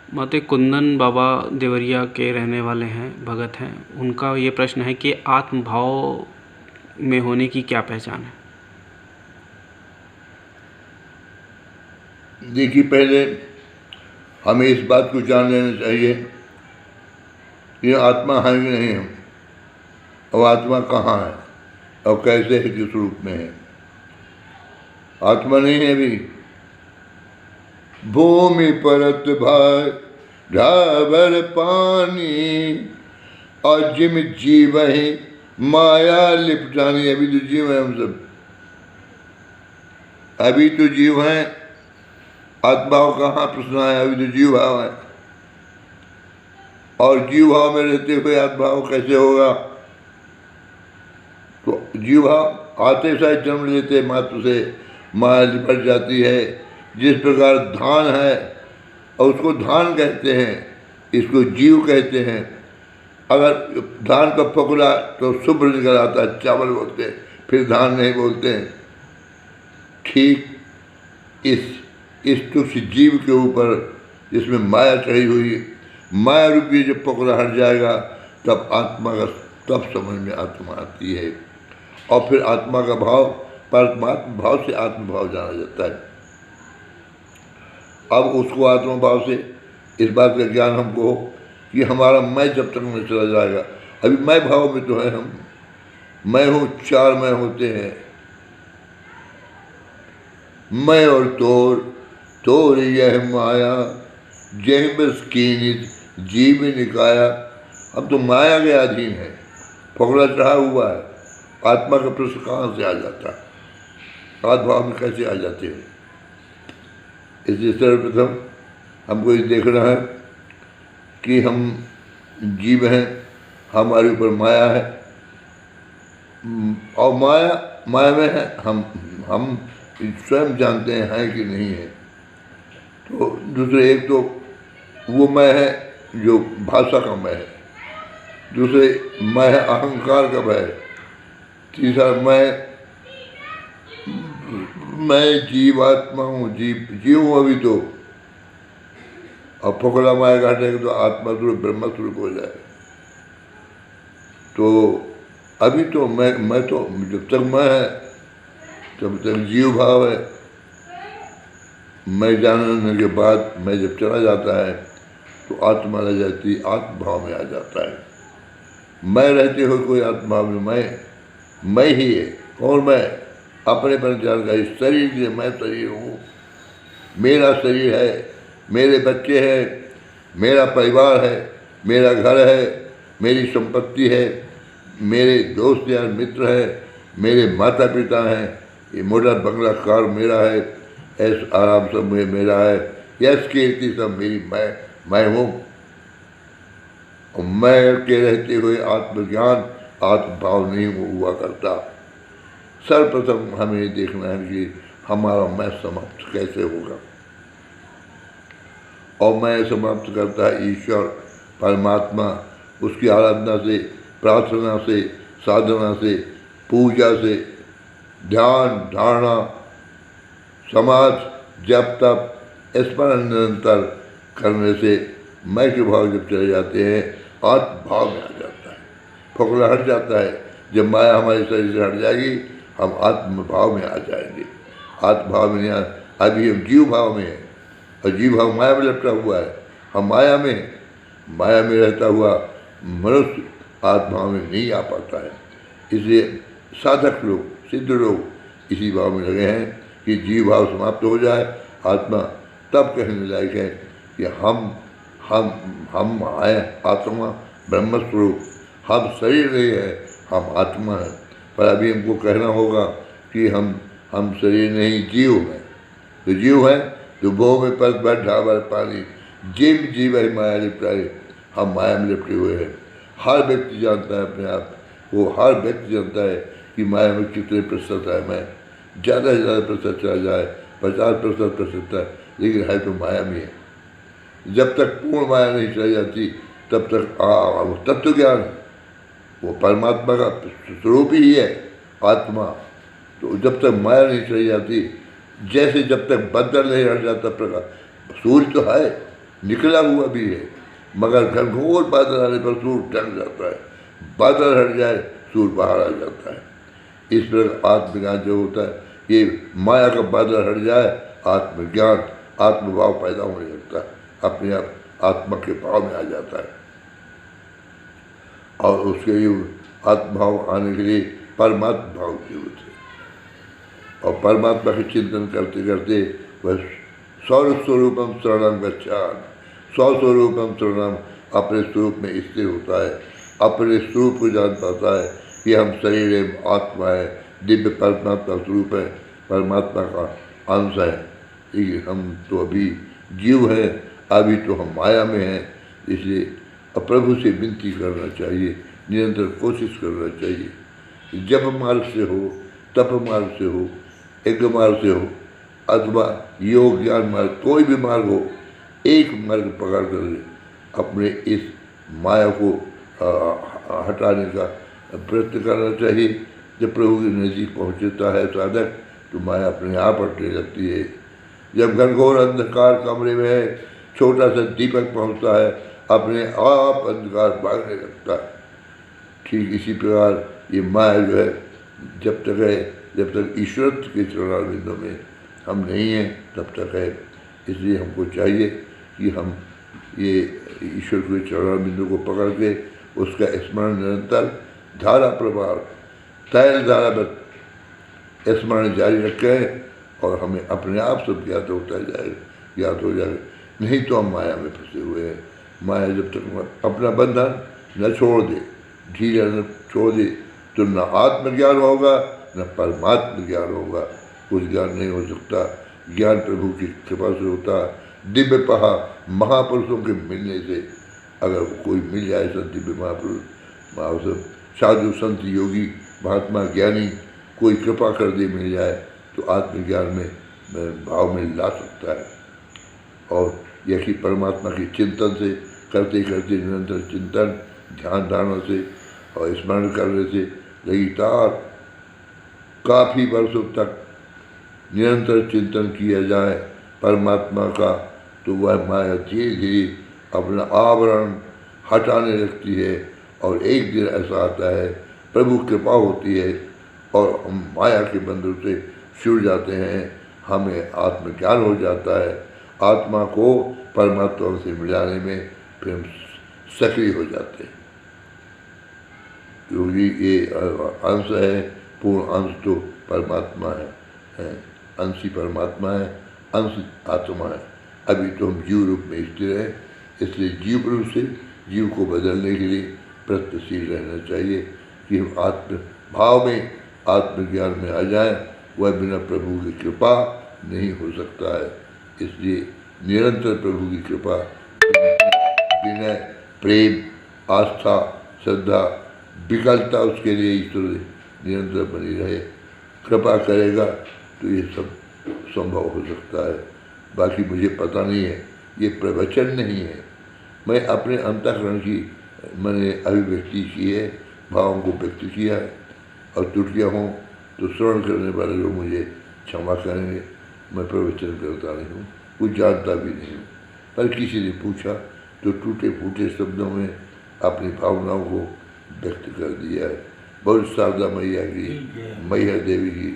माते कुंदन बाबा देवरिया के रहने वाले हैं, भगत हैं। उनका ये प्रश्न है कि आत्म भाव में होने की क्या पहचान है? देखिए, पहले हमें इस बात को जान लेना चाहिए कि आत्मा है कि नहीं है, और आत्मा कहाँ है और कैसे है, किस रूप में है। आत्मा नहीं है अभी। भूमि परत भार ढाबर पानी, और जिम जीव है माया लिपटानी। अभी तो जीव है हम सब, अभी तो जीव हैं। आत्माओं कहाँ प्रश्न है, अभी तो जीव भाव है। और जीव भाव में रहते हुए आत्माओं कैसे होगा? तो जीव भाव आते साथ जन्म लेते मात्र से माया लिपट जाती है। जिस प्रकार धान है और उसको धान कहते हैं, इसको जीव कहते हैं। अगर धान का फकुला तो शुभ्र निकल आता है, चावल बोलते हैं, फिर धान नहीं बोलते हैं। ठीक इस तुक्ष जीव के ऊपर जिसमें माया चढ़ी हुई, माया रूपी जब पकड़ा हट जाएगा तब आत्मा का, तब समझ में आत्मा आती है। और फिर आत्मा का भाव परमात्मा भाव से आत्म भाव जाना जाता है। अब उसको आत्मा भाव से इस बात का ज्ञान हमको हो कि हमारा मैं जब तक न चला जाएगा, अभी मैं भाव में तो है हम। मैं हूँ, चार मैं होते हैं, मैं और तोर यह माया, जय बस कीनित जीव निकाया। अब तो माया के अधीन है, पकड़ा चढ़ा हुआ है। आत्मा का प्रश्न कहाँ से आ जाता है, आत्मभाव में कैसे आ जाते हैं? इसलिए सर्वप्रथम हमको ये देखना है कि हम जीव हैं, हमारे ऊपर माया है, और माया में है हम स्वयं जानते हैं कि नहीं है। तो दूसरे, एक तो वो मैं है जो भाषा का मैं है, दूसरे मैं है अहंकार का मैं है, तीसरा मैं जीवात्मा हूँ, जीव हूँ अभी तो। अब पकड़ा माया काटेगा तो आत्मा स्वरूप ब्रह्म स्वरूप हो जाए। तो अभी तो मैं तो जब तक मैं है तब तक जीव भाव है। मैं जानने के बाद मैं जब चला जाता है तो आत्मा रह जाती, आत्म भाव में आ जाता है। मैं रहते हुए कोई आत्मा में मैं ही है। और मैं अपने पर जानकारी, शरीर के मैं शरीर हूँ, मेरा शरीर है, मेरे बच्चे हैं, मेरा परिवार है, मेरा घर है, मेरी संपत्ति है, मेरे दोस्त यार मित्र हैं, मेरे माता पिता हैं, ये मोटा बंगला कार मेरा है, ऐस आराम सब मेरा है, यश कीर्ति सब मेरी मैं हूँ। और मैं के रहते हुए आत्मज्ञान आत्मभाव नहीं हुआ करता। सर्वप्रथम हमें ये देखना है कि हमारा मैं समाप्त कैसे होगा। और मैं समाप्त करता है ईश्वर परमात्मा, उसकी आराधना से, प्रार्थना से, साधना से, पूजा से, ध्यान धारणा, समाज, जप तप, स्मरण निरंतर करने से मैं के भाव जब चले जाते हैं, आत्म भाव में आ जाता है, फकड़ा हट जाता है। जब माया हमारे शरीर से हट जाएगी हम आत्म भाव में आ जाएंगे। आत्म भाव में नहीं अभी हम जीव भाव में हैं, और जीव भाव माया में लपटा हुआ है। हम माया में रहता हुआ मनुष्य आत्मा में नहीं आ पाता है। इसलिए साधक लोग, सिद्ध लोग इसी भाव में लगे हैं कि जीव भाव समाप्त हो जाए, आत्मा तब कहने लायक है कि हम आए आत्मा ब्रह्म स्वरूप, हम शरीर नहीं है, हम आत्मा है। पर अभी हमको कहना होगा कि हम शरीर नहीं, जीव हैं। तो जीव हैं तो भो में पद भर ढाबर पानी, जीव है माया लिपटाए। हम माया में लिपटे हुए हैं। हर व्यक्ति जानता है अपने आप, वो हर व्यक्ति जानता है कि माया में कितने प्रतिशत है। मैं ज़्यादा से ज़्यादा प्रतिशत चला जाए, 50% है, लेकिन है तो माया में है। जब तक पूर्ण माया नहीं चली जाती तब तक वो तत्व ज्ञान, वो परमात्मा का स्वरूप ही है आत्मा। तो जब तक माया नहीं चली जाती, जैसे जब तक बदल नहीं हट जाता प्रकाश, सूर्य तो है निकला हुआ भी है, मगर घनघोर बादल आने पर सूर्य ढक जाता है, बादल हट जाए सूर्य बाहर आ जाता है। इस प्रकार आत्मज्ञान जो होता है, ये माया का बादल हट जाए, आत्मज्ञान आत्मभाव पैदा होने लगता है, अपने आप आत्मा के भाव में आ जाता है। और उसके लिए आत्मभाव आने के लिए परमात्मा भाव की जरूरत है। और परमात्मा के चिंतन करते करते वह स्वरूपम शरणम गच्छामि, स्वस्वरूपम शरणम, अपने स्वरूप में स्थिर होता है, अपने स्वरूप को जान पाता है कि हम शरीर एवं आत्मा है, दिव्य परमात्मा स्वरूप है, परमात्मा का अंश है। लेकिन हम तो अभी जीव हैं, अभी तो हम माया में हैं। इसलिए प्रभु से विनती करना चाहिए, निरंतर कोशिश करना चाहिए। जप मार्ग से हो, तप मार्ग से हो, यज्ञ मार्ग से हो, अथवा योग ज्ञान मार्ग, कोई भी मार्ग हो, एक मार्ग पकड़ कर अपने इस माया को हटाने का प्रयत्न करना चाहिए। जब प्रभु के नज़दीक पहुँचता है साधक, तो माया अपने आप हटने लगती है। जब घनघोर अंधकार कमरे में छोटा सा दीपक पहुँचता है, अपने आप अंधकार भागने लगता है। ठीक इसी प्रकार ये माया जो है, जब तक ईश्वर के चरणारविंदों में हम नहीं हैं, तब तक है। इसलिए हमको चाहिए कि हम ये ईश्वर के चरणारविंदों को पकड़ के उसका स्मरण निरंतर धारा प्रवाह तैल धारावत स्मरण जारी रखें, और हमें अपने आप सब ज्ञात होता जाएगा, ज्ञात हो जाएगा। नहीं तो हम माया में फंसे हुए हैं। माया जब तक अपना बंधन न छोड़ दे, ढीला न छोड़ दे, तो न आत्मज्ञान होगा न परमात्म ज्ञान होगा। कुछ ज्ञान नहीं हो सकता। ज्ञान प्रभु की कृपा से होता है, दिव्य महापुरुषों के मिलने से। अगर कोई मिल जाए संत दिव्य महापुरुष, साधु संत योगी महात्मा ज्ञानी कोई कृपा कर दे, मिल जाए, तो आत्मज्ञान में भाव में ला सकता है। और यही परमात्मा के चिंतन से करते करते निरंतर चिंतन, ध्यान धारणा से और स्मरण करने से लगातार काफ़ी वर्षों तक निरंतर चिंतन किया जाए परमात्मा का, तो वह माया धीरे धीरे अपना आवरण हटाने लगती है। और एक दिन ऐसा आता है, प्रभु कृपा होती है और हम माया के बंधन से छूट जाते हैं, हमें आत्मज्ञान हो जाता है। आत्मा को परमात्मा से मिलाने में फिर हम सक्रिय हो जाते हैं, क्योंकि ये अंश है, पूर्ण अंश तो परमात्मा है, अंश ही परमात्मा है, अंश आत्मा है। अभी तो हम जीव रूप में स्थिर हैं, इसलिए जीव रूप से जीव को बदलने के लिए प्रयत्नशील रहना चाहिए कि हम आत्म भाव में आत्मज्ञान में आ जाएं। वह बिना प्रभु की कृपा नहीं हो सकता है। इसलिए निरंतर प्रभु की कृपा, विनय, प्रेम, आस्था, श्रद्धा, विकलता उसके लिए ईश्वर निरंतर बनी रहे। कृपा करेगा तो ये सब संभव हो सकता है। बाकी मुझे पता नहीं है, ये प्रवचन नहीं है, मैं अपने अंतःकरण की मैंने अभिव्यक्ति की है, भावों को व्यक्त किया है। और त्रुटियाँ हों तो श्रवण करने वाले लोग मुझे क्षमा करेंगे। मैं प्रवचन करता नहीं हूँ, कुछ जानता भी नहीं हूँ, पर किसी ने पूछा तो टूटे फूटे शब्दों में अपनी भावनाओं को व्यक्त कर दिया है। बहुत शारदा मैया की, मैया देवी की